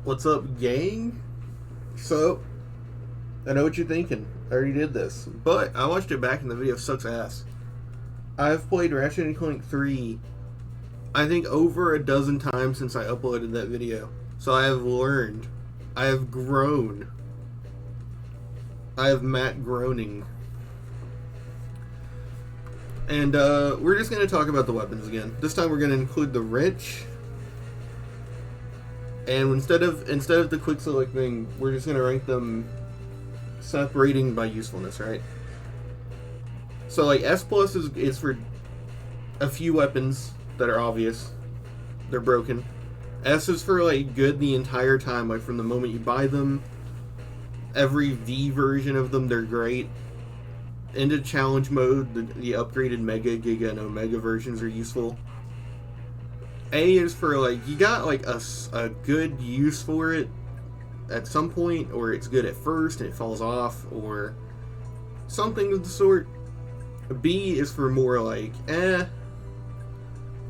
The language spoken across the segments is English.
What's up, gang? So, I know what you're thinking. I already did this. But I watched it back and the video sucks ass. I've played Ratchet and Clank 3, I think, over a dozen times since I uploaded that video. So I have learned. I have grown. I have Matt groaning. And we're just going to talk about the weapons again. This time we're going to include the wrench. And instead of the quick select thing, we're just going to rank them separating by usefulness, right? So like S plus is for a few weapons that are obvious. They're broken. S is for like good the entire time, like from the moment you buy them. Every V version of them, they're great. Into challenge mode, the upgraded Mega, Giga, and Omega versions are useful. A is for like you got like a good use for it at some point, or it's good at first and it falls off, or something of the sort. B is for more like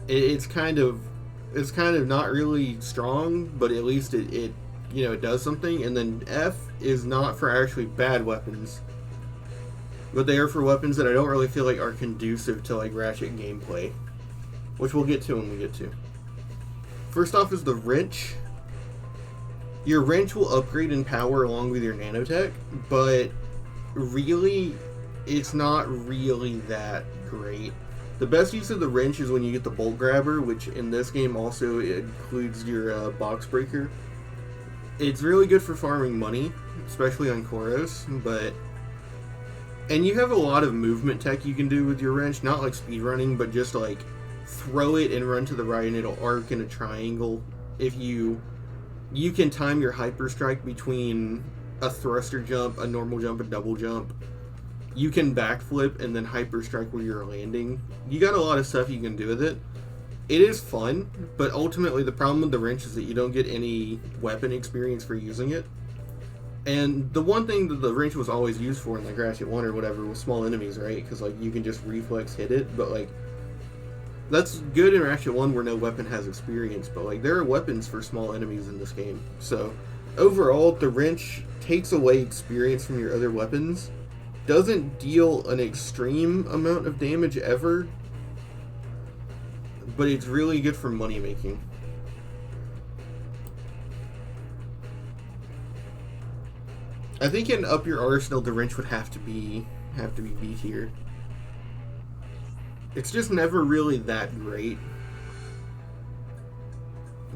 it's kind of not really strong, but at least it it does something. And then F is not for actually bad weapons, but they are for weapons that I don't really feel like are conducive to like Ratchet gameplay, which we'll get to when we get to. First off is the wrench. Your wrench will upgrade in power along with your nanotech, but really, it's not really that great. The best use of the wrench is when you get the bolt grabber, which in this game also includes your box breaker. It's really good for farming money, especially on Koros, and you have a lot of movement tech you can do with your wrench, not like speedrunning, but just like throw it and run to the right and it'll arc in a triangle. If you can time your hyper strike between a thruster jump, a normal jump, a double jump. You can backflip and then hyper strike where you're landing. You got a lot of stuff you can do with it. It is fun, but ultimately the problem with the wrench is that you don't get any weapon experience for using it. And the one thing that the wrench was always used for in like Ratchet 1 or whatever was small enemies, right? Because like you can just reflex hit it, but like that's good in Ratchet 1 where no weapon has experience, but like there are weapons for small enemies in this game. So overall, the wrench takes away experience from your other weapons, doesn't deal an extreme amount of damage ever, but it's really good for money making. I think in up your arsenal, the wrench would have to be B tier. It's just never really that great.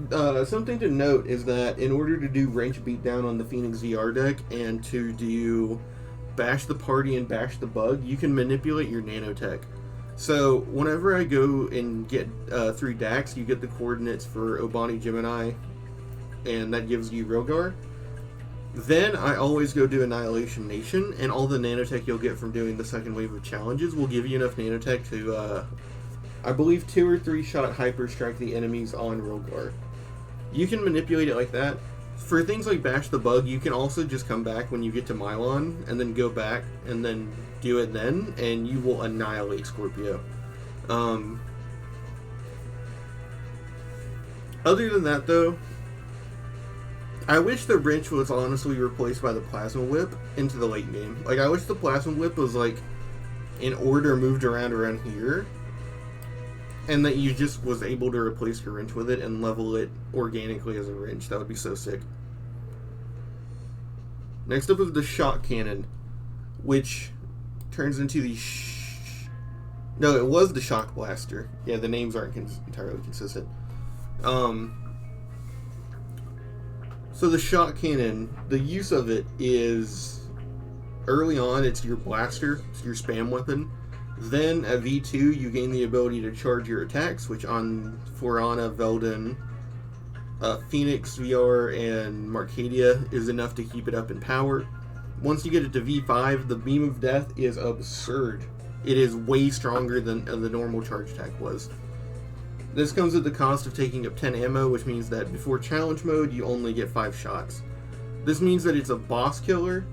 Something to note is that in order to do wrench beatdown on the Phoenix VR deck and to do bash the party and bash the bug, you can manipulate your nanotech. So whenever I go and get through Dax, you get the coordinates for Obani Gemini, and that gives you Rogar. Then I always go do Annihilation Nation, and all the nanotech you'll get from doing the second wave of challenges will give you enough nanotech to, I believe, 2 or 3 shot hyper strike the enemies on Rogar. You can manipulate it like that. For things like Bash the Bug, you can also just come back when you get to Mylon, and then go back, and then do it then, and you will annihilate Scorpio. Other than that, though, I wish the wrench was honestly replaced by the plasma whip into the late game. Like, I wish the plasma whip was like in order moved around here, and that you just was able to replace your wrench with it and level it organically as a wrench. That would be so sick. Next up is the shock cannon, which turns into the no, it was the shock blaster. Yeah, the names aren't entirely consistent. So the shock cannon, the use of it is early on, it's your blaster, it's your spam weapon. Then at V2, you gain the ability to charge your attacks, which on Forana, Velden, Phoenix, VR, and Marcadia is enough to keep it up in power. Once you get it to V5, the Beam of Death is absurd. It is way stronger than the normal charge attack was. This comes at the cost of taking up 10 ammo, which means that before challenge mode, you only get 5 shots. This means that it's a boss killer,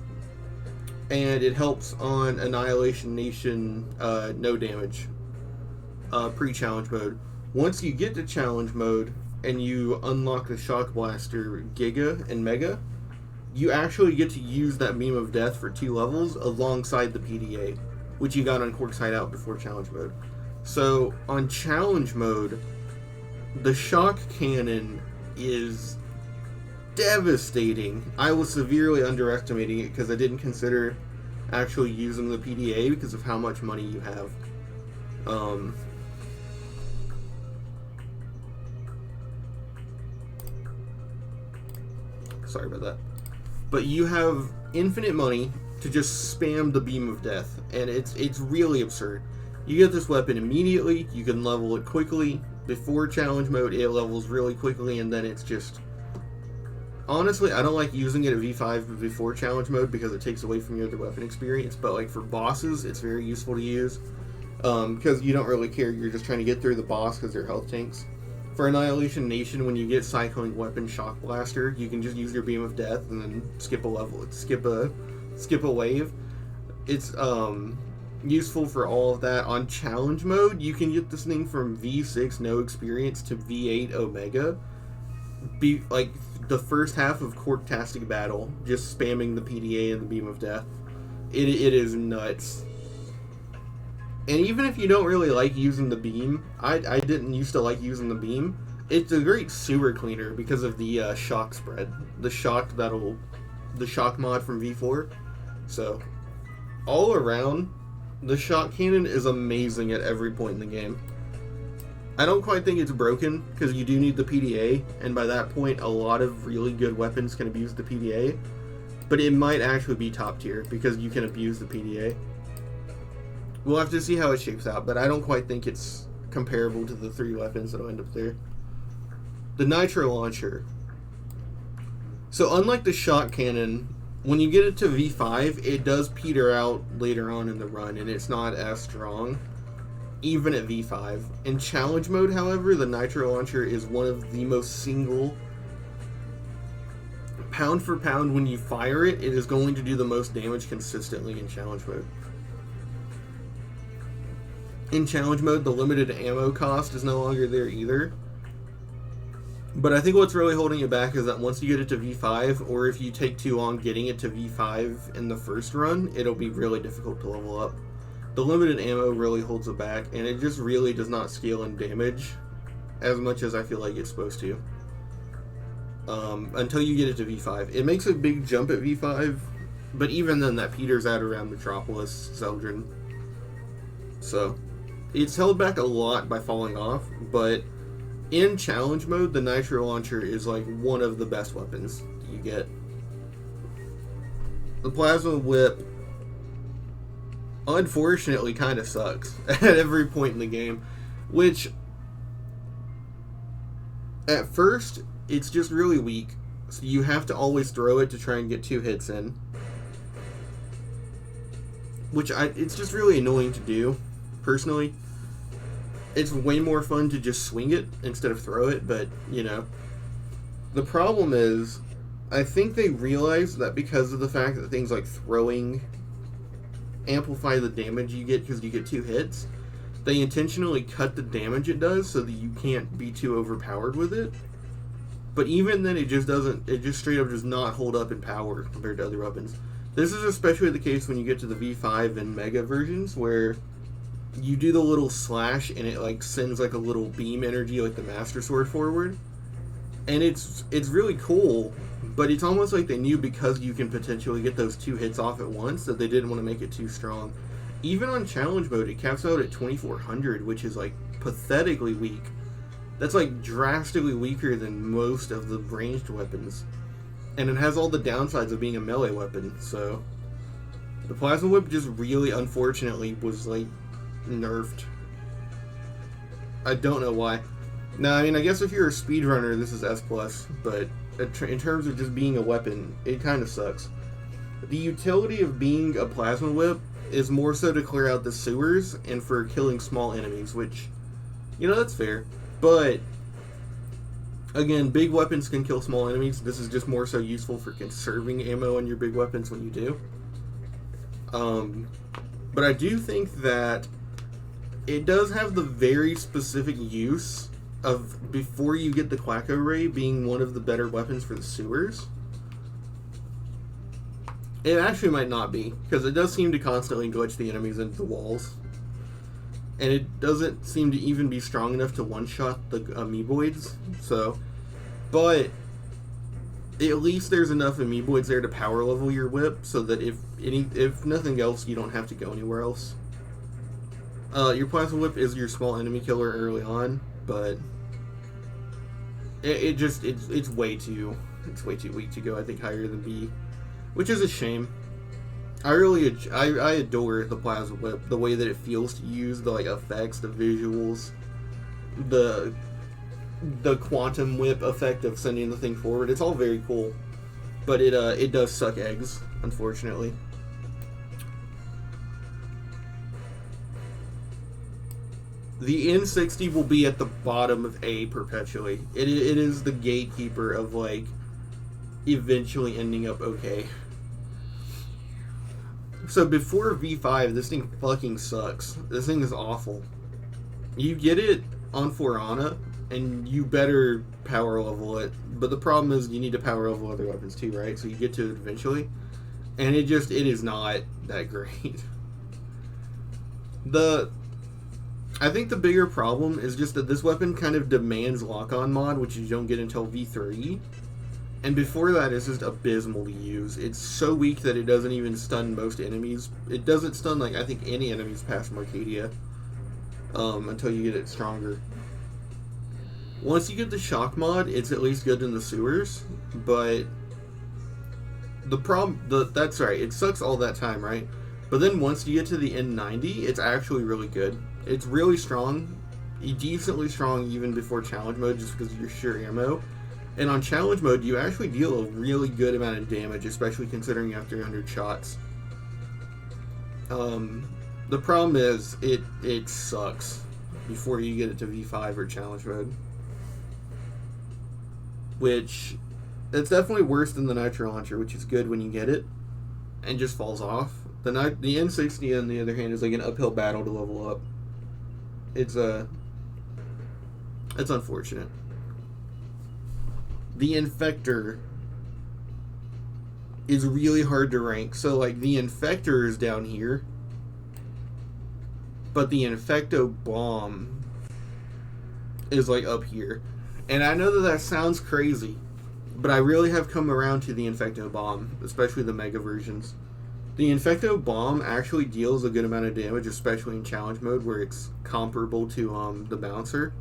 and it helps on Annihilation Nation no damage pre-challenge mode. Once you get to challenge mode, and you unlock the Shock Blaster Giga and Mega, you actually get to use that Beam of Death for 2 levels alongside the PDA, which you got on Cork's Hideout before Challenge Mode. So, on Challenge Mode, the Shock Cannon is devastating. I was severely underestimating it because I didn't consider actually using the PDA because of how much money you have. Sorry about that. But you have infinite money to just spam the Beam of Death, and it's really absurd. You get this weapon immediately, you can level it quickly. Before Challenge Mode, it levels really quickly, and then it's just... Honestly, I don't like using it at V5 before Challenge Mode because it takes away from your other weapon experience, but like for bosses, it's very useful to use. Because you don't really care, you're just trying to get through the boss because they're health tanks. For Annihilation Nation, when you get Cycling Weapon Shock Blaster, you can just use your Beam of Death and then skip a level, skip a wave. It's useful for all of that. On Challenge Mode, you can get this thing from V6 no experience to V8 Omega. Be like the first half of Corktastic Battle, just spamming the PDA and the Beam of Death. It is nuts. And even if you don't really like using the beam, I didn't used to like using the beam, it's a great sewer cleaner because of the shock spread. The shock mod from V4. So, all around, the shock cannon is amazing at every point in the game. I don't quite think it's broken, because you do need the PDA, and by that point, a lot of really good weapons can abuse the PDA. But it might actually be top tier, because you can abuse the PDA. We'll have to see how it shapes out, but I don't quite think it's comparable to the 3 weapons that'll end up there. The Nitro Launcher. So unlike the Shock Cannon, when you get it to V5, it does peter out later on in the run, and it's not as strong, even at V5. In Challenge Mode, however, the Nitro Launcher is one of the most single... Pound for pound, when you fire it, it is going to do the most damage consistently in Challenge Mode. In Challenge Mode, the limited ammo cost is no longer there either. But I think what's really holding it back is that once you get it to V5, or if you take too long getting it to V5 in the first run, it'll be really difficult to level up. The limited ammo really holds it back, and it just really does not scale in damage as much as I feel like it's supposed to. Until you get it to V5. It makes a big jump at V5, but even then that peters out around Metropolis, Zeldrin. So... it's held back a lot by falling off, but in Challenge Mode, the Nitro Launcher is like one of the best weapons you get. The Plasma Whip, unfortunately, kind of sucks at every point in the game, which, at first, it's just really weak, so you have to always throw it to try and get 2 hits in. It's just really annoying to do, personally. It's way more fun to just swing it instead of throw it, but, you know. The problem is, I think they realize that because of the fact that things like throwing amplify the damage you get because you get 2 hits, they intentionally cut the damage it does so that you can't be too overpowered with it. But even then, it just straight up does not hold up in power compared to other weapons. This is especially the case when you get to the V5 and Mega versions, where you do the little slash and it like sends like a little beam energy like the Master Sword forward. And it's really cool, but it's almost like they knew because you can potentially get those 2 hits off at once that they didn't want to make it too strong. Even on Challenge Mode, it caps out at 2400, which is like pathetically weak. That's like drastically weaker than most of the ranged weapons. And it has all the downsides of being a melee weapon, so... the Plasma Whip just really, unfortunately, was like nerfed. I don't know why. Now, I mean, I guess if you're a speedrunner, this is S+, but in terms of just being a weapon, it kind of sucks. The utility of being a Plasma Whip is more so to clear out the sewers and for killing small enemies, which, you know, that's fair. But, again, big weapons can kill small enemies. This is just more so useful for conserving ammo on your big weapons when you do. But I do think that it does have the very specific use of before you get the Quacko Ray being one of the better weapons for the sewers. It actually might not be, because it does seem to constantly glitch the enemies into the walls. And it doesn't seem to even be strong enough to one-shot the amoeboids, so... But at least there's enough amoeboids there to power level your whip, so that if nothing else, you don't have to go anywhere else. Your Plasma Whip is your small enemy killer early on, but... It's way too weak to go, I think, higher than B. Which is a shame. I adore the Plasma Whip, the way that it feels to use, the like effects, the visuals, the quantum whip effect of sending the thing forward. It's all very cool, but it does suck eggs, unfortunately. The N60 will be at the bottom of A perpetually. It is the gatekeeper of like eventually ending up okay. So before V5, this thing fucking sucks. This thing is awful. You get it on Forana, and you better power level it. But the problem is you need to power level other weapons too, right? So you get to it eventually. And it is not that great. I think the bigger problem is just that this weapon kind of demands lock-on mod, which you don't get until V3. And before that, it's just abysmal to use. It's so weak that it doesn't even stun most enemies. It doesn't stun, like, I think any enemies past Marcadia. Until you get it stronger. Once you get the shock mod, it's at least good in the sewers. But the problem... that's right, it sucks all that time, right? But then once you get to the N90, it's actually really good. It's really strong. Decently strong even before challenge mode, just because of your sheer ammo. And on challenge mode, you actually deal a really good amount of damage, especially considering you have 300 shots. The problem is, it sucks before you get it to V5 or challenge mode. Which, it's definitely worse than the Nitro Launcher, which is good when you get it, and just falls off. The N60, on the other hand, is like an uphill battle to level up. It's unfortunate. The Infector is really hard to rank. So, like, the Infector is down here, but the Infecto Bomb is, like, up here. And I know that sounds crazy, but I really have come around to the Infecto Bomb, especially the Mega versions. The Infecto Bomb actually deals a good amount of damage, especially in challenge mode, where it's comparable to the Bouncer.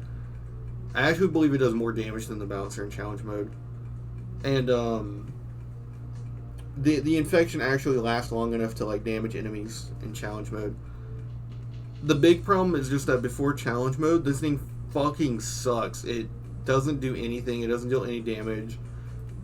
I actually believe it does more damage than the Bouncer in challenge mode. And the infection actually lasts long enough to like damage enemies in challenge mode. The big problem is just that before challenge mode, this thing fucking sucks. It doesn't do anything. It doesn't deal any damage.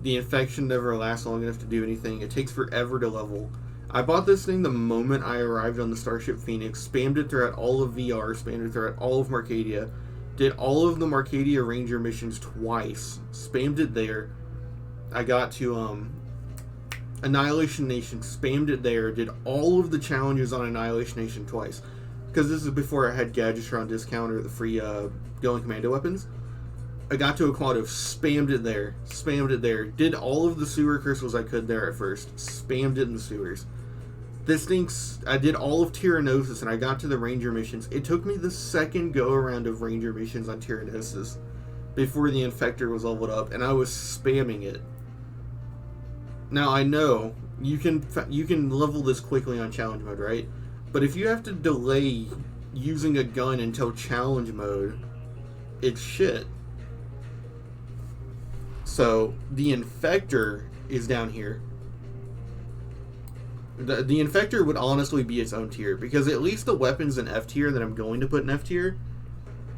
The infection never lasts long enough to do anything. It takes forever to level. I bought this thing the moment I arrived on the Starship Phoenix, spammed it throughout all of VR, spammed it throughout all of Marcadia, did all of the Marcadia Ranger missions twice, spammed it there. I got to Annihilation Nation, spammed it there, did all of the challenges on Annihilation Nation twice. Because this is before I had Gadgetron discount or the free Going Commando weapons. I got to Aquato, spammed it there, did all of the sewer crystals I could there at first, spammed it in the sewers. This thing's... I did all of Tyrannosis and I got to the Ranger missions. It took me the second go-around of Ranger missions on Tyrannosis before the Infector was leveled up, and I was spamming it. Now, I know you can level this quickly on challenge mode, right? But if you have to delay using a gun until challenge mode, it's shit. So, the Infector is down here. The Infector would honestly be its own tier, because at least the weapons in F tier that I'm going to put in F tier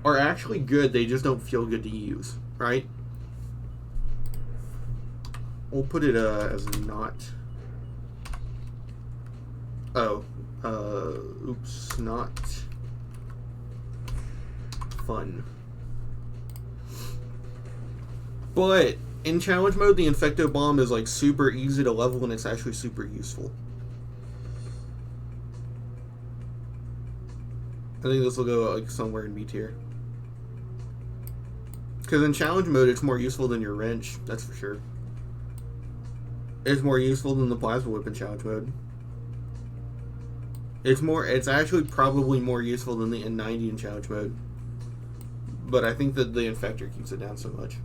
are actually good, they just don't feel good to use, right? We'll put it as not... Oh, oops, not fun. But in challenge mode, the Infecto Bomb is like super easy to level and it's actually super useful. I think this will go like somewhere in B tier. Because in challenge mode, it's more useful than your wrench, that's for sure. It's more useful than the plasma whip in challenge mode. It's actually probably more useful than the N90 in challenge mode. But I think that the infector keeps it down so much.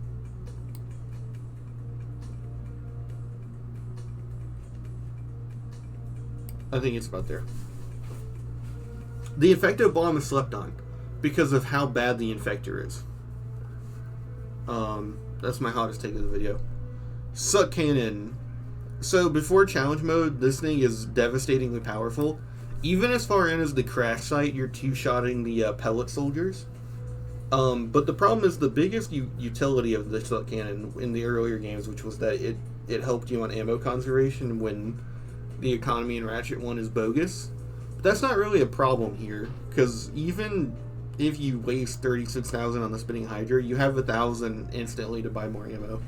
I think it's about there. The infecto bomb is slept on because of how bad the infector is. That's my hottest take of the video. Suck cannon. So before challenge mode, this thing is devastatingly powerful. Even as far in as the crash site, you're two-shotting the pellet soldiers. But the problem is the biggest utility of the suck cannon in the earlier games, which was that it helped you on ammo conservation when the economy in Ratchet 1 is bogus. But that's not really a problem here, because even if you waste 36,000 on the spinning hydra, you have 1,000 instantly to buy more ammo.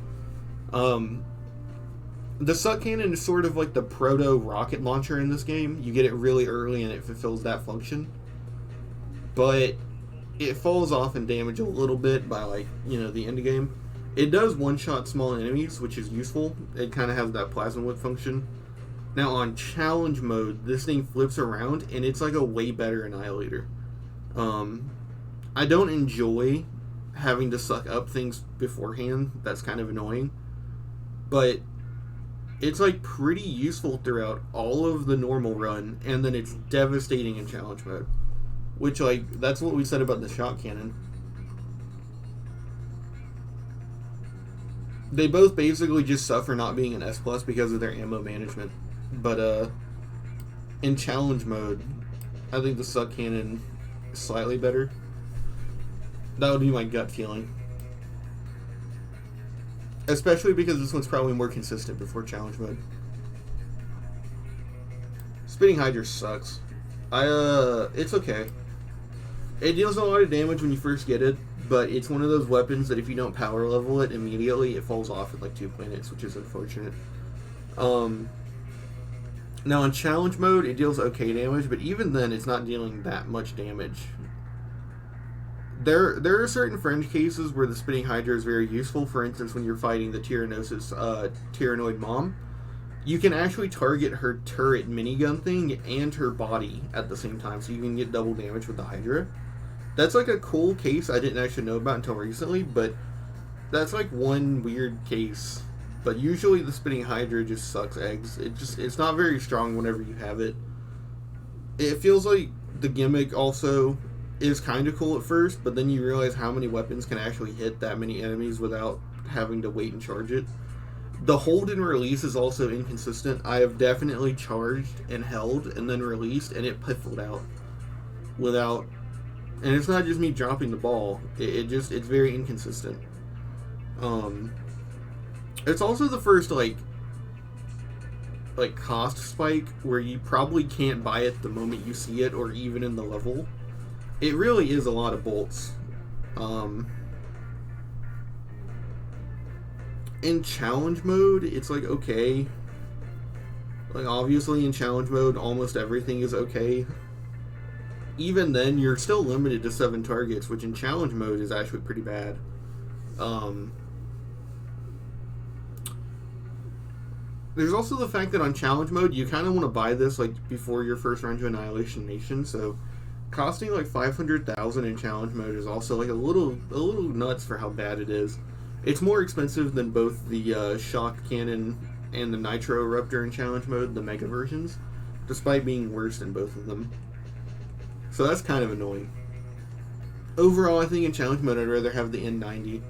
The suck cannon is sort of like the proto rocket launcher in this game. You get it really early and it fulfills that function. But it falls off in damage a little bit by, like, you know, the end game. It does one-shot small enemies, which is useful. It kind of has that plasma whip function. Now on challenge mode, this thing flips around and it's like a way better annihilator. I don't enjoy having to suck up things beforehand. That's kind of annoying. But it's like pretty useful throughout all of the normal run, and then it's devastating in challenge mode. Which, like, that's what we said about the shot cannon. They both basically just suffer not being an S+ because of their ammo management. But, in challenge mode, I think the suck cannon is slightly better. That would be my gut feeling. Especially because this one's probably more consistent before challenge mode. Spinning Hydra sucks. It's okay. It deals a lot of damage when you first get it, but it's one of those weapons that if you don't power level it immediately, it falls off at like 2 planets, which is unfortunate. Now in challenge mode, it deals okay damage, but even then, it's not dealing that much damage. There are certain fringe cases where the spinning hydra is very useful. For instance, when you're fighting the Tyrannoid mom, you can actually target her turret minigun thing and her body at the same time, so you can get double damage with the hydra. That's like a cool case I didn't actually know about until recently, but that's like one weird case. But usually the spinning hydra just sucks eggs. It's not very strong whenever you have it. It feels like the gimmick also is kind of cool at first, but then you realize how many weapons can actually hit that many enemies without having to wait and charge it. The hold and release is also inconsistent. I have definitely charged and held and then released, and it piffled out without. And it's not just me dropping the ball. It's very inconsistent. It's also the first like cost spike where you probably can't buy it the moment you see it or even in the level. It really is a lot of bolts. In challenge mode, it's like okay. Like obviously in challenge mode, almost everything is okay. Even then, you're still limited to 7 targets, which in challenge mode is actually pretty bad. There's also the fact that on challenge mode, you kind of want to buy this like before your first run to Annihilation Nation, so costing like 500,000 in challenge mode is also like a little nuts for how bad it is. It's more expensive than both the shock cannon and the nitro eruptor in challenge mode, the mega versions, despite being worse than both of them. So that's kind of annoying. Overall, I think in challenge mode I'd rather have the N90,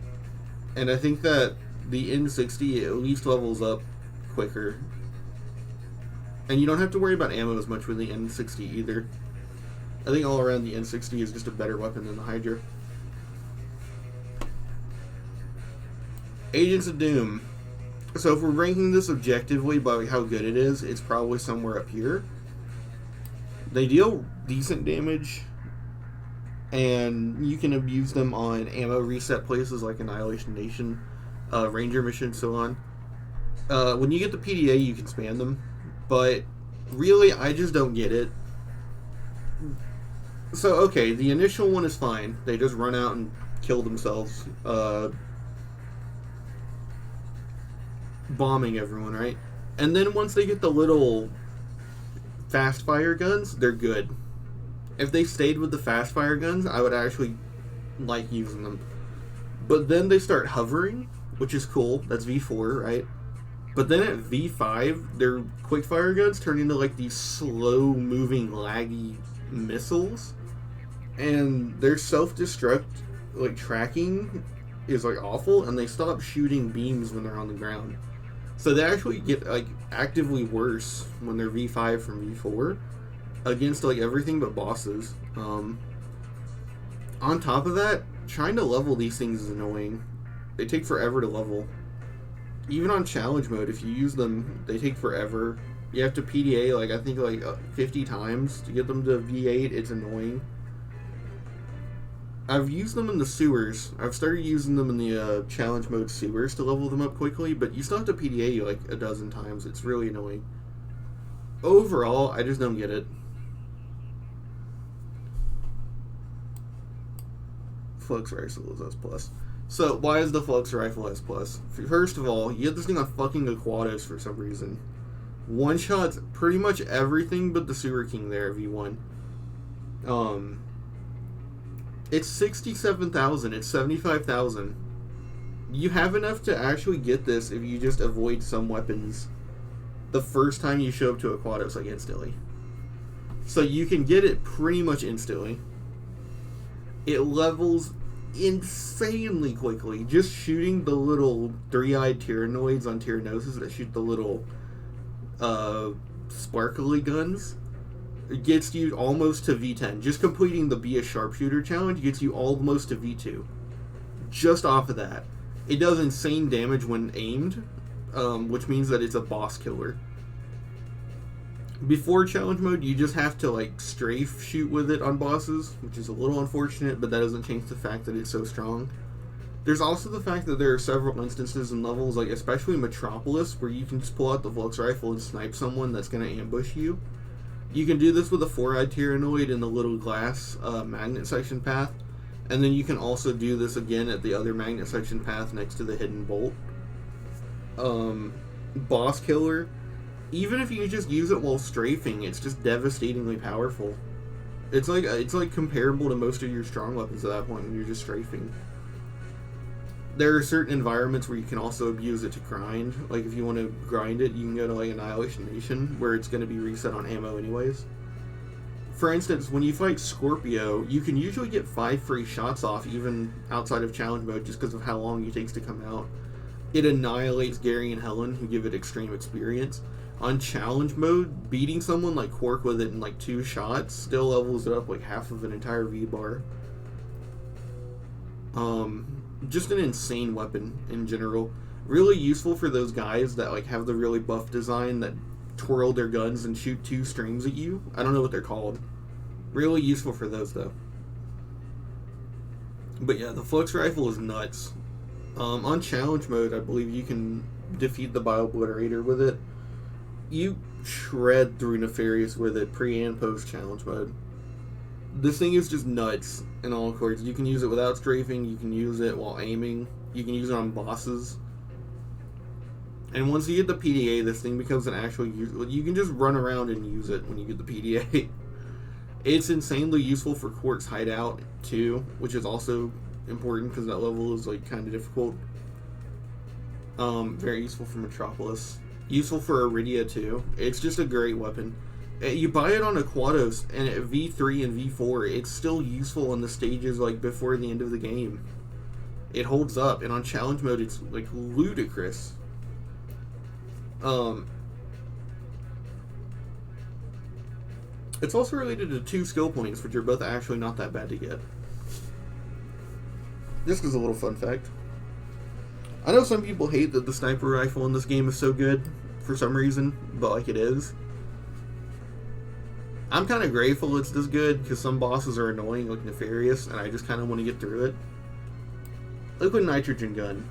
and I think that the N60 at least levels up quicker, and you don't have to worry about ammo as much with the N60 either. I think all around the N60 is just a better weapon than the Hydra. Agents of Doom. So if we're ranking this objectively by how good it is, it's probably somewhere up here. They deal decent damage, and you can abuse them on ammo reset places like Annihilation Nation, Ranger Mission, so on. When you get the PDA, you can spam them, but really, I just don't get it. So, okay, the initial one is fine. They just run out and kill themselves, bombing everyone, right? And then once they get the little fast fire guns, they're good. If they stayed with the fast fire guns, I would actually like using them. But then they start hovering, which is cool. That's V4, right? But then at V5, their quick fire guns turn into like these slow moving, laggy missiles. And their self-destruct like tracking is like awful, and they stop shooting beams when they're on the ground. So they actually get like actively worse when they're V5 from V4 against like everything but bosses. On top of that, trying to level these things is annoying. They take forever to level. Even on challenge mode, if you use them, they take forever. You have to PDA like I think like 50 times to get them to V8. It's annoying. I've used them in the sewers. I've started using them in the challenge mode sewers to level them up quickly, but you still have to PDA like a dozen times. It's really annoying. Overall, I just don't get it. Flux Rifle is S+. So, why is the Flux Rifle S+? First of all, you have this thing on fucking Aquatos for some reason. One-shots pretty much everything but the Sewer King there, V1. It's 67,000. It's 75,000. You have enough to actually get this if you just avoid some weapons the first time you show up to Aquatos, like instantly. So you can get it pretty much instantly. It levels insanely quickly. Just shooting the little three-eyed Tyrannoids on Tyrannosis that shoot the little sparkly guns, it gets you almost to V10. Just completing the Be a Sharpshooter challenge gets you almost to V2. Just off of that. It does insane damage when aimed, which means that it's a boss killer. Before challenge mode, you just have to like strafe shoot with it on bosses, which is a little unfortunate, but that doesn't change the fact that it's so strong. There's also the fact that there are several instances in levels, like especially Metropolis, where you can just pull out the Flux Rifle and snipe someone that's going to ambush you. You can do this with a four-eyed Tyrannoid in the little glass magnet section path, and then you can also do this again at the other magnet section path next to the hidden bolt. Boss killer. Even if you just use it while strafing, it's just devastatingly powerful. It's like comparable to most of your strong weapons at that point when you're just strafing. There are certain environments where you can also abuse it to grind. Like if you want to grind it, you can go to like Annihilation Nation, where it's going to be reset on ammo anyways. For instance, when you fight Scorpio, you can usually get 5 free shots off even outside of challenge mode just because of how long it takes to come out. It annihilates Gary and Helen, who give it extreme experience. On challenge mode, beating someone like Quark with it in like 2 shots still levels it up like half of an entire V-bar. Just an insane weapon in general. Really useful for those guys that like have the really buff design that twirl their guns and shoot 2 strings at you. I don't know what they're called. Really useful for those though. But yeah, the Flux Rifle is nuts. On challenge mode, I believe you can defeat the Bio-Obliterator with it. You shred through Nefarious with it pre and post challenge mode. This thing is just nuts in all accords. You can use it without strafing, you can use it while aiming, you can use it on bosses. And once you get the PDA, this thing becomes an actual use. You can just run around and use it when you get the PDA. It's insanely useful for Quark's hideout too, which is also important because that level is like kind of difficult. Very useful for Metropolis. Useful for Iridia too. It's just a great weapon. You buy it on Aquatos, and at V3 and V4, it's still useful in the stages like before the end of the game. It holds up, and on challenge mode, it's like ludicrous. It's also related to 2 skill points, which are both actually not that bad to get. This is a little fun fact. I know some people hate that the sniper rifle in this game is so good for some reason, but like it is. I'm kind of grateful it's this good because some bosses are annoying, like Nefarious, and I just kind of want to get through it. Liquid nitrogen gun.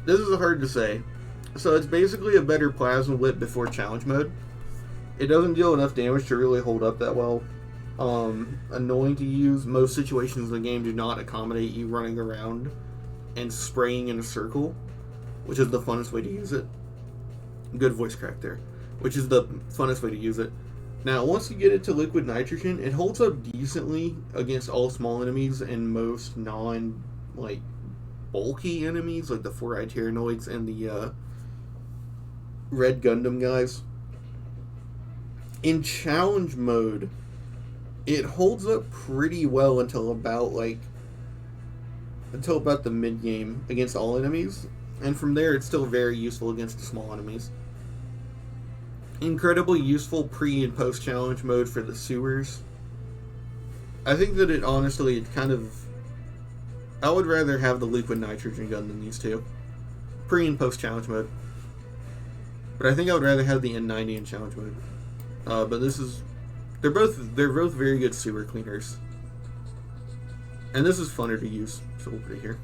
This is hard to say. So it's basically a better plasma whip before challenge mode. It doesn't deal enough damage to really hold up that well. annoying to use. Most situations in the game do not accommodate you running around and spraying in a circle, which is the funnest way to use it. Good voice crack there. Which is the funnest way to use it. Now, once you get it to liquid nitrogen, it holds up decently against all small enemies and most bulky enemies, like the 4-eyed Tyrannoids and the Red Gundam guys. In challenge mode, it holds up pretty well until about the mid game against all enemies, and from there it's still very useful against the small enemies. Incredibly useful pre and post challenge mode for the sewers. I think that it honestly, I would rather have the liquid nitrogen gun than these two. Pre and post challenge mode. But I think I would rather have the N90 in challenge mode. But they're both very good sewer cleaners. And this is funner to use, so we'll put it here.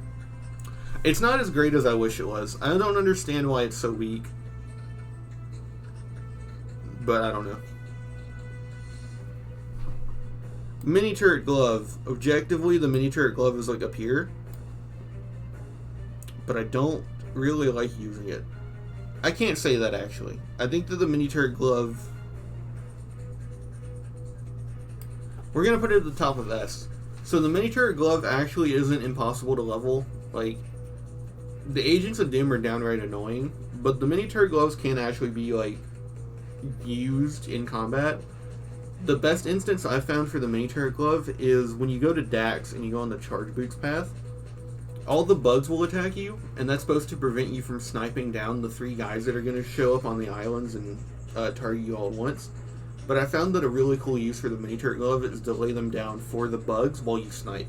It's not as great as I wish it was. I don't understand why it's so weak. But I don't know. Mini turret glove. Objectively, the mini turret glove is up here. But I don't really like using it. I can't say that actually. I think that the mini turret glove... We're going to put it at the top of S. So the mini turret glove actually isn't impossible to level. The Agents of Doom are downright annoying. But the mini turret gloves can actually be, used in combat. The best instance I've found for the mini turret glove is when you go to Dax and you go on the charge boots path. All the bugs will attack you, and that's supposed to prevent you from sniping down the 3 guys that are going to show up on the islands and target you all at once. But I found that a really cool use for the mini turret glove is to lay them down for the bugs while you snipe.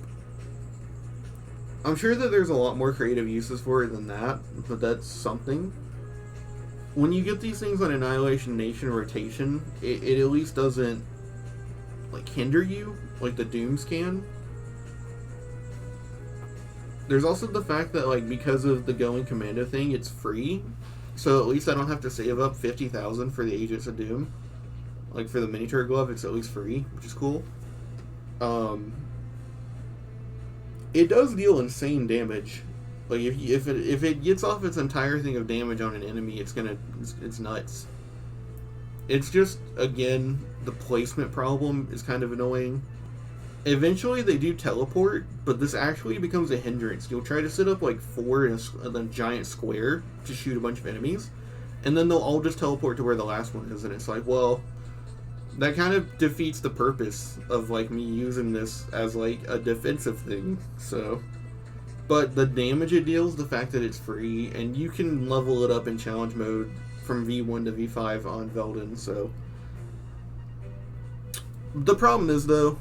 I'm sure that there's a lot more creative uses for it than that, but that's something. When you get these things on Annihilation Nation rotation, it at least doesn't hinder you like the Dooms can. There's also the fact that because of the Going Commando thing, it's free, so at least I don't have to save up 50,000 for the Agents of Doom. For the mini turret glove, it's at least free, which is cool. It does deal insane damage. If it gets off its entire thing of damage on an enemy, it's nuts. It's just, again, the placement problem is kind of annoying. Eventually they do teleport, but this actually becomes a hindrance. You'll try to set up 4 in a giant square to shoot a bunch of enemies, and then they'll all just teleport to where the last one is, and it's well, that kind of defeats the purpose of me using this as a defensive thing. So, but the damage it deals, the fact that it's free, and you can level it up in challenge mode from V1 to V5 on Veldin. So the problem is though,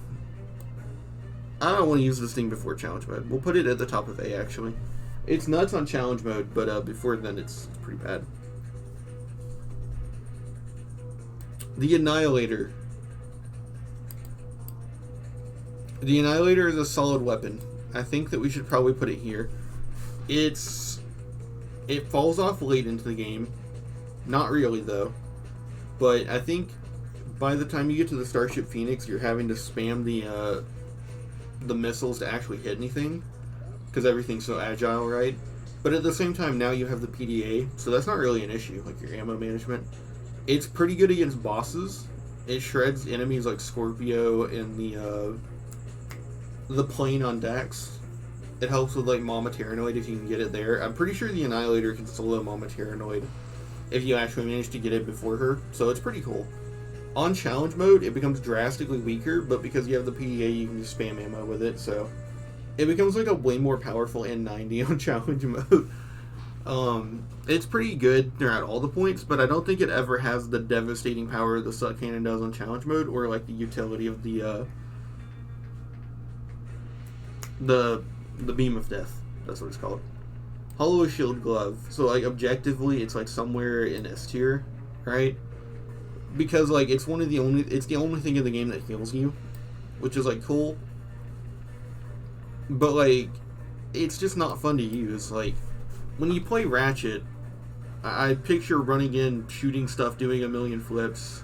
I don't want to use this thing before challenge mode. We'll put it at the top of A actually. It's nuts on challenge mode, but before then it's pretty bad. The Annihilator. The Annihilator is a solid weapon. I think that we should probably put it here. It falls off late into the game. Not really though. But I think by the time you get to the Starship Phoenix, you're having to spam the missiles to actually hit anything, because everything's so agile, right? But at the same time, now you have the PDA, so that's not really an issue, your ammo management. It's pretty good against bosses. It shreds enemies like Scorpio and the plane on Dax. It helps with Mama Tyrannoid if you can get it there. I'm pretty sure the Annihilator can solo Mama Tyrannoid if you actually manage to get it before her, so it's pretty cool. On challenge mode, it becomes drastically weaker, but because you have the PDA, you can just spam ammo with it, so it becomes a way more powerful N90 on challenge mode. It's pretty good throughout all the points, but I don't think it ever has the devastating power the Suck Cannon does on challenge mode, or the utility of the Beam of Death. That's what it's called. Hollow Shield Glove. So objectively, it's somewhere in S tier, right? Because it's the only thing in the game that heals you, which is cool. But it's just not fun to use. When you play Ratchet, I picture running in, shooting stuff, doing a million flips,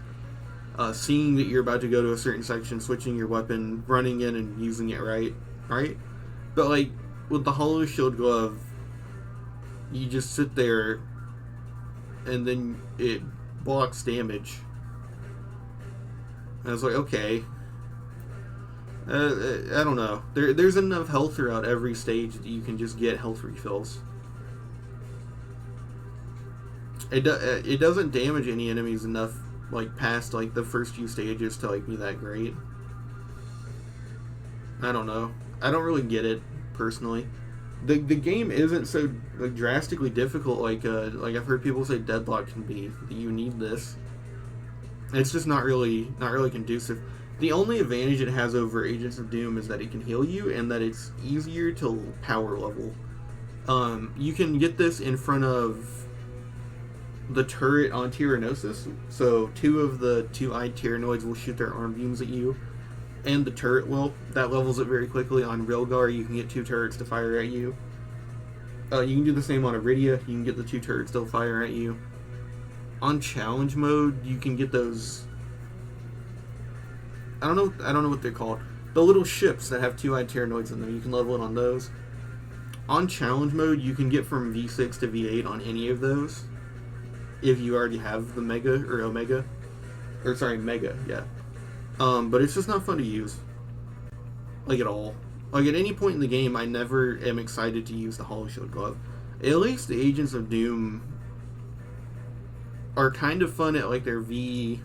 seeing that you're about to go to a certain section, switching your weapon, running in and using it right? But like with the Hollow Shield Glove, you just sit there and then it blocks damage. And I was like, okay. I don't know. There's enough health throughout every stage that you can just get health refills. It doesn't damage any enemies enough, like past like the first few stages to like be that great. I don't know. I don't really get it personally. The game isn't so like drastically difficult like I've heard people say Deadlock can be. That you need this. It's just not really conducive. The only advantage it has over Agents of Doom is that it can heal you and that it's easier to power level. You can get this in front of the turret on Tyrannosis, so 2 of the 2-eyed Tyrannoids will shoot their arm beams at you, and the turret will. That levels it very quickly. On Rilgar, you can get 2 turrets to fire at you. You can do the same on Iridia. You can get the 2 turrets to fire at you. On challenge mode, you can get those. I don't know what they're called. The little ships that have 2-eyed Tyrannoids in them. You can level it on those. On challenge mode, you can get from V6 to V8 on any of those. If you already have the Mega or Omega, or sorry, Mega, yeah. But it's just not fun to use, like at all. Like at any point in the game, I never am excited to use the Hollow Shield Glove. At least the Agents of Doom are kind of fun at like their V2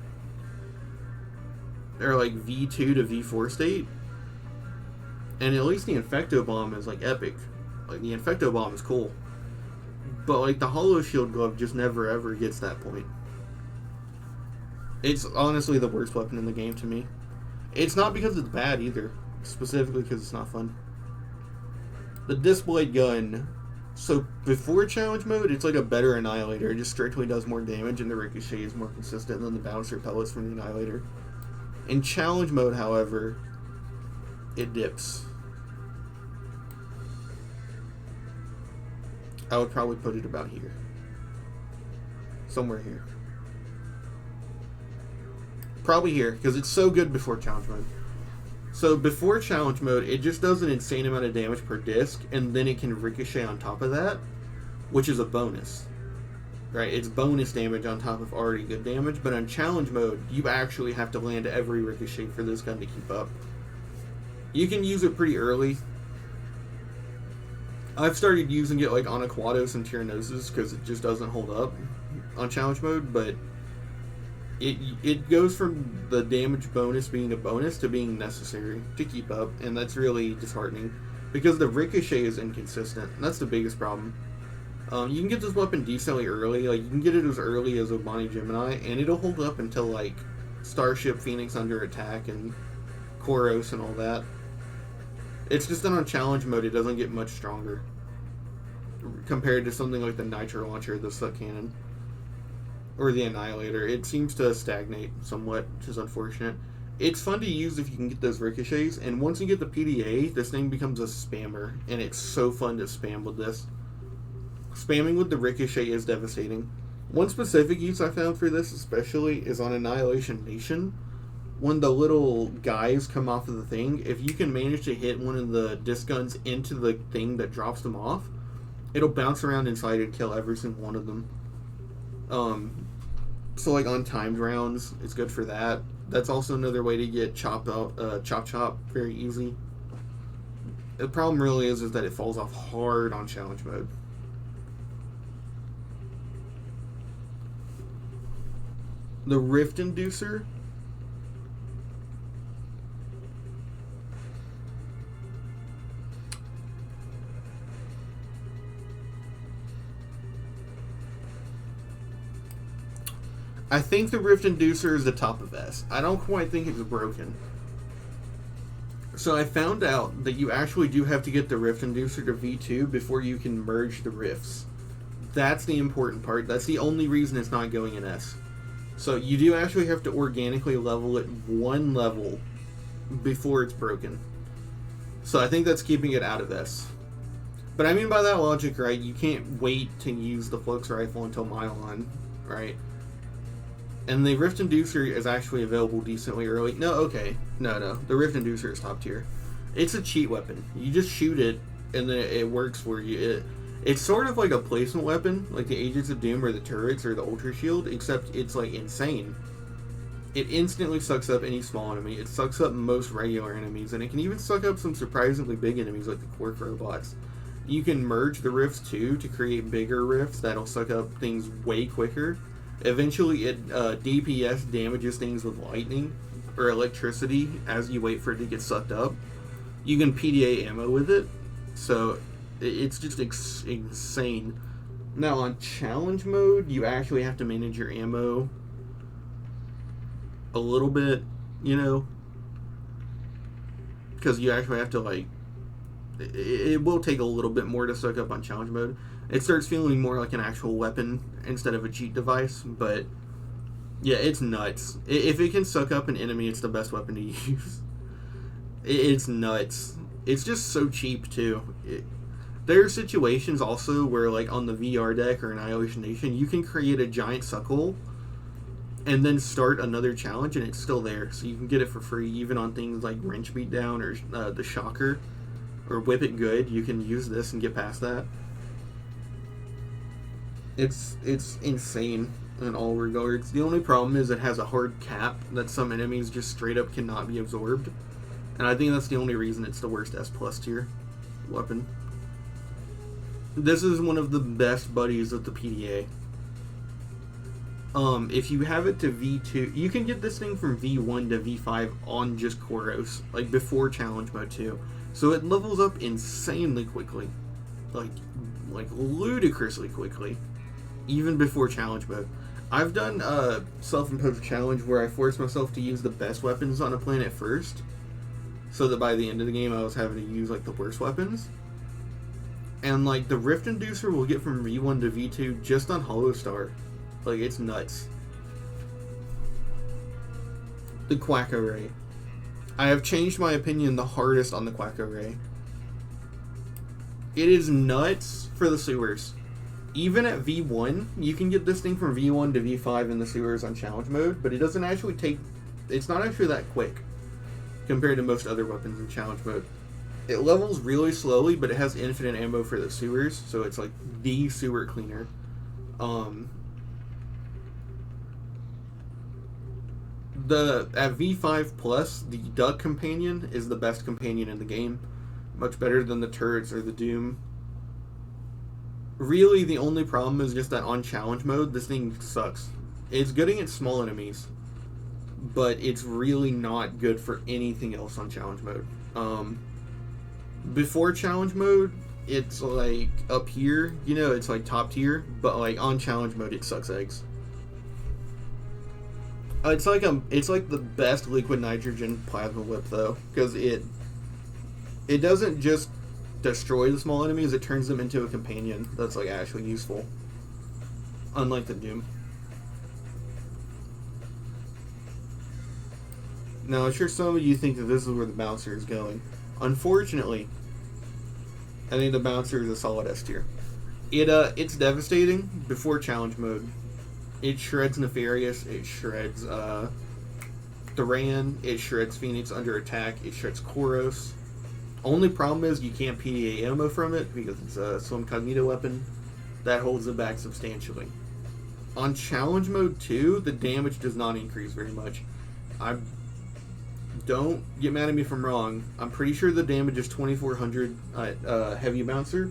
to V4 state, and at least the Infecto Bomb is like epic. Like the Infecto Bomb is cool. But like the Hollow Shield Glove just never ever gets that point. It's honestly the worst weapon in the game to me. It's not because it's bad either. Specifically because it's not fun. The Disc Blade gun. So before challenge mode, it's like a better Annihilator. It just strictly does more damage and the ricochet is more consistent than the bouncer pellets from the Annihilator. In challenge mode, however, it dips. I would probably put it about here. Somewhere here. Probably here, because it's so good before challenge mode. So before challenge mode, it just does an insane amount of damage per disc, and then it can ricochet on top of that, which is a bonus. Right? It's bonus damage on top of already good damage, but on challenge mode, you actually have to land every ricochet for this gun to keep up. You can use it pretty early. I've started using it like on Aquados and Tyrannosis because it just doesn't hold up on challenge mode, but it goes from the damage bonus being a bonus to being necessary to keep up, and that's really disheartening because the ricochet is inconsistent, and that's the biggest problem. You can get this weapon decently early, like you can get it as early as Obani Gemini, and it'll hold up until like Starship Phoenix Under Attack and Koros and all that. It's just that on challenge mode it doesn't get much stronger compared to something like the Nitro Launcher, the Suck Cannon, or the Annihilator. It seems to stagnate somewhat, which is unfortunate. It's fun to use if you can get those ricochets, and once you get the PDA, this thing becomes a spammer, and it's so fun to spam with this. Spamming with the ricochet is devastating. One specific use I found for this especially is on Annihilation Nation. When the little guys come off of the thing, if you can manage to hit one of the disc guns into the thing that drops them off, it'll bounce around inside and kill every single one of them. So like on timed rounds, it's good for that. That's also another way to get chop very easy. The problem really is that it falls off hard on challenge mode. The Rift Inducer. I think the Rift Inducer is the top of S. I don't quite think it's broken. So I found out that you actually do have to get the Rift Inducer to V2 before you can merge the rifts. That's the important part. That's the only reason it's not going in S. So you do actually have to organically level it one level before it's broken. So I think that's keeping it out of S. But I mean by that logic, right, you can't wait to use the Flux Rifle until Mylon, right? And the Rift Inducer is actually available decently early. No, okay. No. The Rift Inducer is top tier. It's a cheat weapon. You just shoot it, and then it works for you. It's sort of like a placement weapon, like the Agents of Doom or the turrets or the Ultra Shield, except it's like insane. It instantly sucks up any small enemy. It sucks up most regular enemies, and it can even suck up some surprisingly big enemies like the Quark robots. You can merge the rifts too to create bigger rifts that'll suck up things way quicker. Eventually, it DPS damages things with lightning or electricity as you wait for it to get sucked up. You can PDA ammo with it, so it's just insane. Now, on challenge mode, you actually have to manage your ammo a little bit, you know, because you actually have to, like, it will take a little bit more to suck up on challenge mode. It starts feeling more like an actual weapon instead of a cheat device, but yeah, it's nuts. If it can suck up an enemy, it's the best weapon to use. It's nuts. It's just so cheap too. There are situations also where, like on the VR deck or Annihilation Nation, you can create a giant suckhole and then start another challenge and it's still there, so you can get it for free even on things like Wrench Beatdown or the Shocker or Whip It Good. You can use this and get past that. It's insane in all regards. The only problem is it has a hard cap that some enemies just straight up cannot be absorbed, and I think that's the only reason it's the worst S+ tier weapon. This is one of the best buddies of the PDA. If you have it to V2, you can get this thing from V1 to V5 on just Koros, like before challenge mode 2. So it levels up insanely quickly, like ludicrously quickly, even before challenge mode. I've done a self-imposed challenge where I forced myself to use the best weapons on a planet first, so that by the end of the game I was having to use like the worst weapons. And like the Rift Inducer will get from V1 to V2 just on Hollow Star. Like, it's nuts. The Quacko Ray. I have changed my opinion the hardest on the Quacko Ray. It is nuts for the sewers. Even at V1, you can get this thing from V1 to V5 in the sewers on challenge mode, but it doesn't actually take... It's not actually that quick compared to most other weapons in challenge mode. It levels really slowly, but it has infinite ammo for the sewers, so it's like the sewer cleaner. At V5 Plus, the Duck Companion is the best companion in the game. Much better than the turrets or the Doom. Really, the only problem is just that on challenge mode, this thing sucks. It's good against small enemies, but it's really not good for anything else on challenge mode. Before challenge mode, it's like up here, you know, it's like top tier, but like on challenge mode, it sucks eggs. It's like the best liquid nitrogen plasma whip though, because it doesn't just destroy the small enemies, it turns them into a companion that's like actually useful. Unlike the Doom. Now, I'm sure some of you think that this is where the bouncer is going. Unfortunately, I think the bouncer is a solid S tier. It's devastating before challenge mode. It shreds Nefarious, it shreds Duran, it shreds Phoenix under attack, it shreds Koros. Only problem is you can't PDA ammo from it because it's a Slim Cognito weapon. That holds it back substantially. On challenge mode 2, the damage does not increase very much. Don't get mad at me if I'm wrong. I'm pretty sure the damage is 2400 at Heavy Bouncer,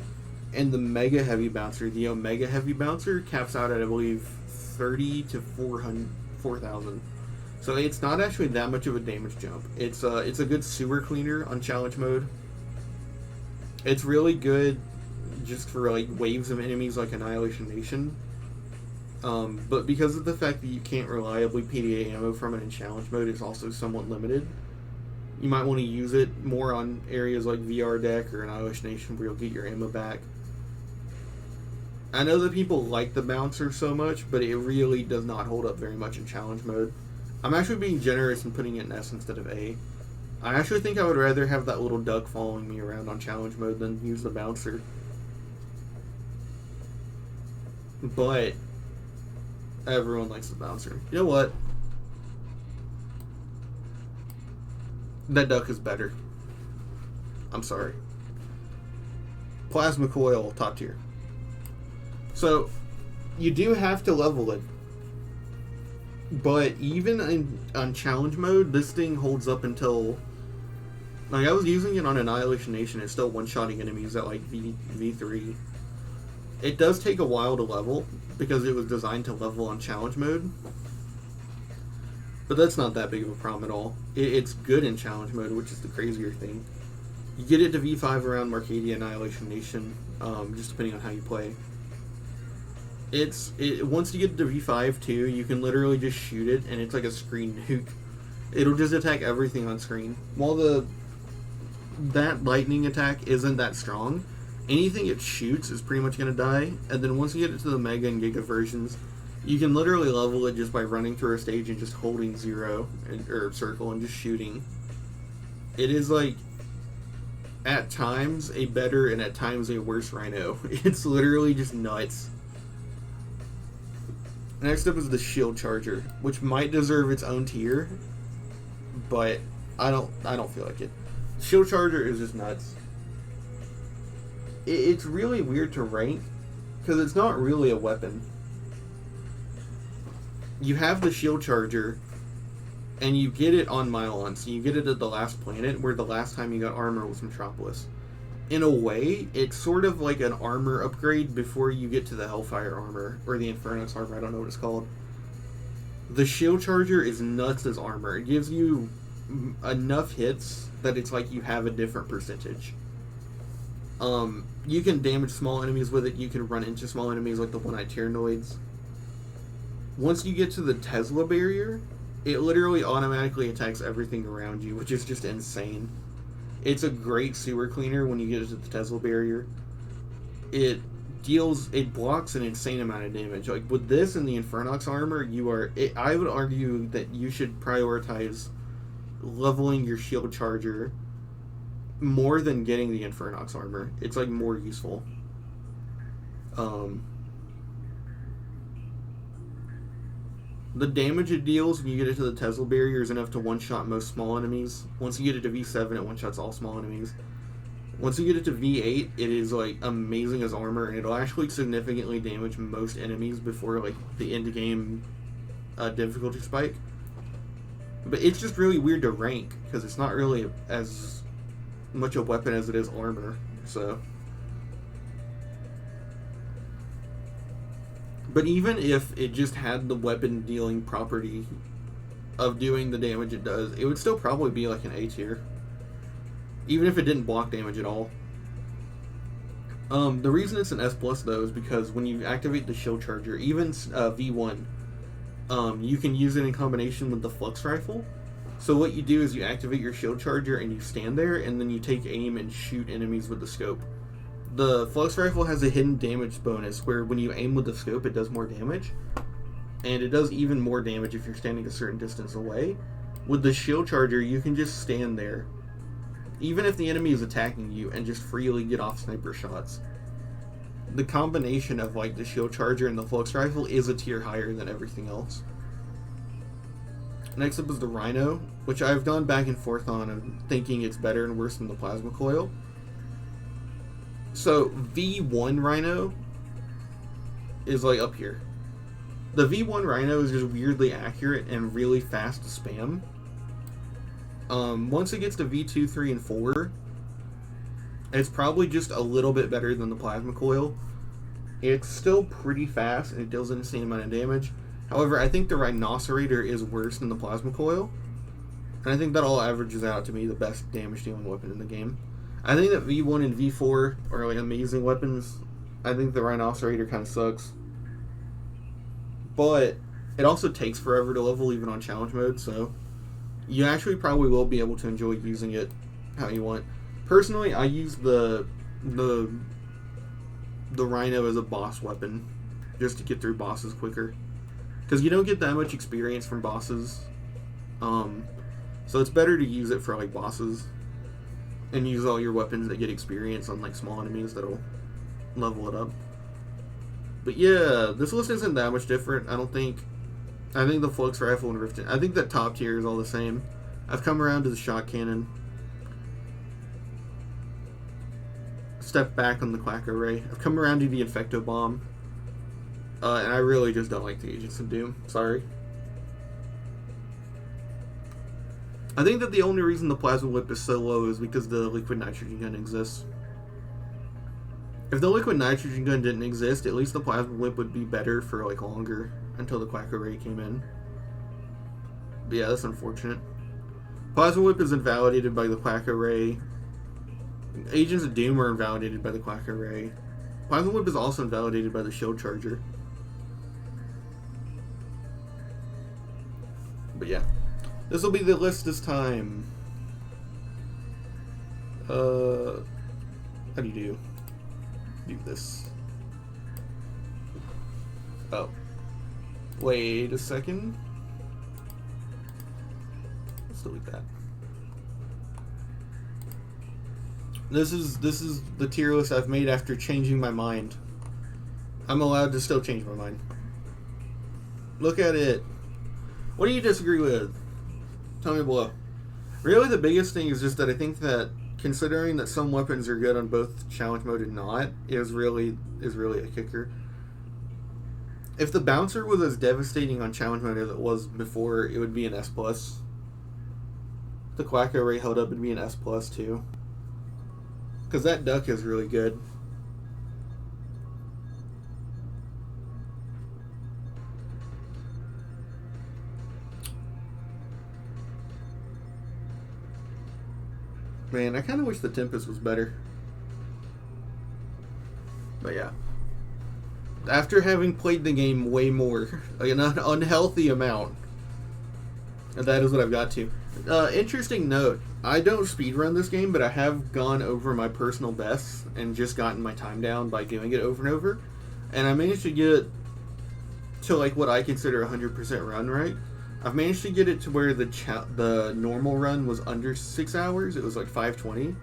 and the Mega Heavy Bouncer, the Omega Heavy Bouncer, caps out at, I believe, 30 to 4,000. So it's not actually that much of a damage jump. It's a good sewer cleaner on challenge mode. It's really good just for like waves of enemies like Annihilation Nation. But because of the fact that you can't reliably PDA ammo from it in challenge mode, it's also somewhat limited. You might want to use it more on areas like VR Deck or Annihilation Nation where you'll get your ammo back. I know that people like the bouncer so much, but it really does not hold up very much in challenge mode. I'm actually being generous and putting it in S instead of A. I actually think I would rather have that little duck following me around on challenge mode than use the bouncer. But Everyone likes the bouncer. You know what? That duck is better. I'm sorry. Plasma coil, top tier. So, you do have to level it. But even on challenge mode, this thing holds up until... Like, I was using it on Annihilation Nation, it's still one-shotting enemies at, like, V3. It does take a while to level, because it was designed to level on challenge mode. But that's not that big of a problem at all. It's good in challenge mode, which is the crazier thing. You get it to V5 around Marcadia Annihilation Nation, just depending on how you play. Once you get to V5 too, you can literally just shoot it, and it's like a screen nuke. It'll just attack everything on screen. While that lightning attack isn't that strong, anything it shoots is pretty much going to die. And then once you get it to the Mega and Giga versions, you can literally level it just by running through a stage and just holding zero or circle and just shooting. It is like, at times, a better and at times a worse Rhino. It's literally just nuts. Next up is the Shield Charger, which might deserve its own tier, but I don't feel like it. Shield Charger is just nuts. It's really weird to rank, because it's not really a weapon. You have the Shield Charger, and you get it on Mylon, so you get it at the last planet, where the last time you got armor was Metropolis. In a way, it's sort of like an armor upgrade before you get to the Hellfire armor, or the Infernox armor, I don't know what it's called. The Shield Charger is nuts as armor. It gives you enough hits that it's like you have a different percentage. You can damage small enemies with it, you can run into small enemies like the one-eyed Tyrannoids. Once you get to the Tesla barrier, it literally automatically attacks everything around you, which is just insane. It's a great sewer cleaner when you get to the Tesla barrier. It blocks an insane amount of damage. Like with this and the Infernox armor, I would argue that you should prioritize leveling your Shield Charger more than getting the Infernox armor. It's like more useful. The damage it deals when you get it to the Tesla barrier is enough to one-shot most small enemies. Once you get it to V7, it one-shots all small enemies. Once you get it to V8, it is like amazing as armor, and it'll actually significantly damage most enemies before like the end game difficulty spike. But it's just really weird to rank because it's not really as much a weapon as it is armor. So, but even if it just had the weapon dealing property of doing the damage it does, it would still probably be like an A tier. Even if it didn't block damage at all. The reason it's an S plus though is because when you activate the Shield Charger, even V1, you can use it in combination with the Flux Rifle. So what you do is you activate your Shield Charger and you stand there, and then you take aim and shoot enemies with the scope. The Flux Rifle has a hidden damage bonus where when you aim with the scope it does more damage. And it does even more damage if you're standing a certain distance away. With the Shield Charger you can just stand there, even if the enemy is attacking you, and just freely get off sniper shots. The combination of like the Shield Charger and the Flux Rifle is a tier higher than everything else. Next up is the Rhino, which I've gone back and forth on and thinking it's better and worse than the Plasma Coil. So V1 Rhino is like up here. The V1 Rhino is just weirdly accurate and really fast to spam. Once it gets to V2, 3, and 4, it's probably just a little bit better than the Plasma Coil. It's still pretty fast and it deals an insane amount of damage. However, I think the Rhinocerator is worse than the Plasma Coil. And I think that all averages out to be the best damage dealing weapon in the game. I think that V1 and V4 are like amazing weapons. I think the Rhinocerator kind of sucks. But it also takes forever to level even on challenge mode, so you actually probably will be able to enjoy using it how you want. Personally, I use the Rhino as a boss weapon just to get through bosses quicker, because you don't get that much experience from bosses. So it's better to use it for like bosses and use all your weapons that get experience on like small enemies that'll level it up. But yeah, this list isn't that much different. I don't think. I think the Flux Rifle and Rift. I think the top tier is all the same. I've come around to the Shot Cannon. Step back on the Quack Array. I've come around to the Infecto Bomb. And I really just don't like the Agents of Doom. Sorry. I think that the only reason the Plasma Whip is so low is because the Liquid Nitrogen Gun exists. If the Liquid Nitrogen Gun didn't exist, at least the Plasma Whip would be better for like longer until the Quack Array came in. But yeah, that's unfortunate. Plasma Whip is invalidated by the Quack Array. Agents of Doom are invalidated by the Quack Array. Plasma Whip is also invalidated by the Shield Charger. But yeah. This will be the list this time. How do you do this? Oh. Wait a second. Let's delete that. This is the tier list I've made after changing my mind. I'm allowed to still change my mind. Look at it. What do you disagree with? Tell me below. Really, the biggest thing is just that I think that considering that some weapons are good on both challenge mode and not is really a kicker. If the bouncer was as devastating on challenge mode as it was before, it would be an S+. The Quack Array held up, it'd be an S+ too. Because that duck is really good. Man, I kind of wish the Tempest was better. But yeah. After having played the game way more, like an unhealthy amount, and that is what I've got to. Interesting note, I don't speedrun this game, but I have gone over my personal bests and just gotten my time down by doing it over and over. And I managed to get to like what I consider 100% run rate. I've managed to get it to where the normal run was under 6 hours. It was like 5:20.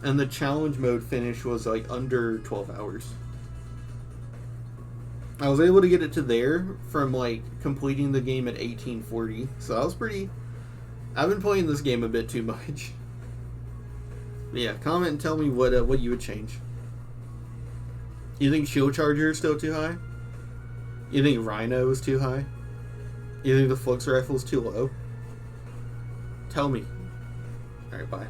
And the challenge mode finish was like under 12 hours. I was able to get it to there from like completing the game at 1840. So I was pretty... I've been playing this game a bit too much. But yeah, comment and tell me what you would change. You think Shield Charger is still too high? You think Rhino is too high? You think the Flux Rifle is too low? Tell me. Alright, bye.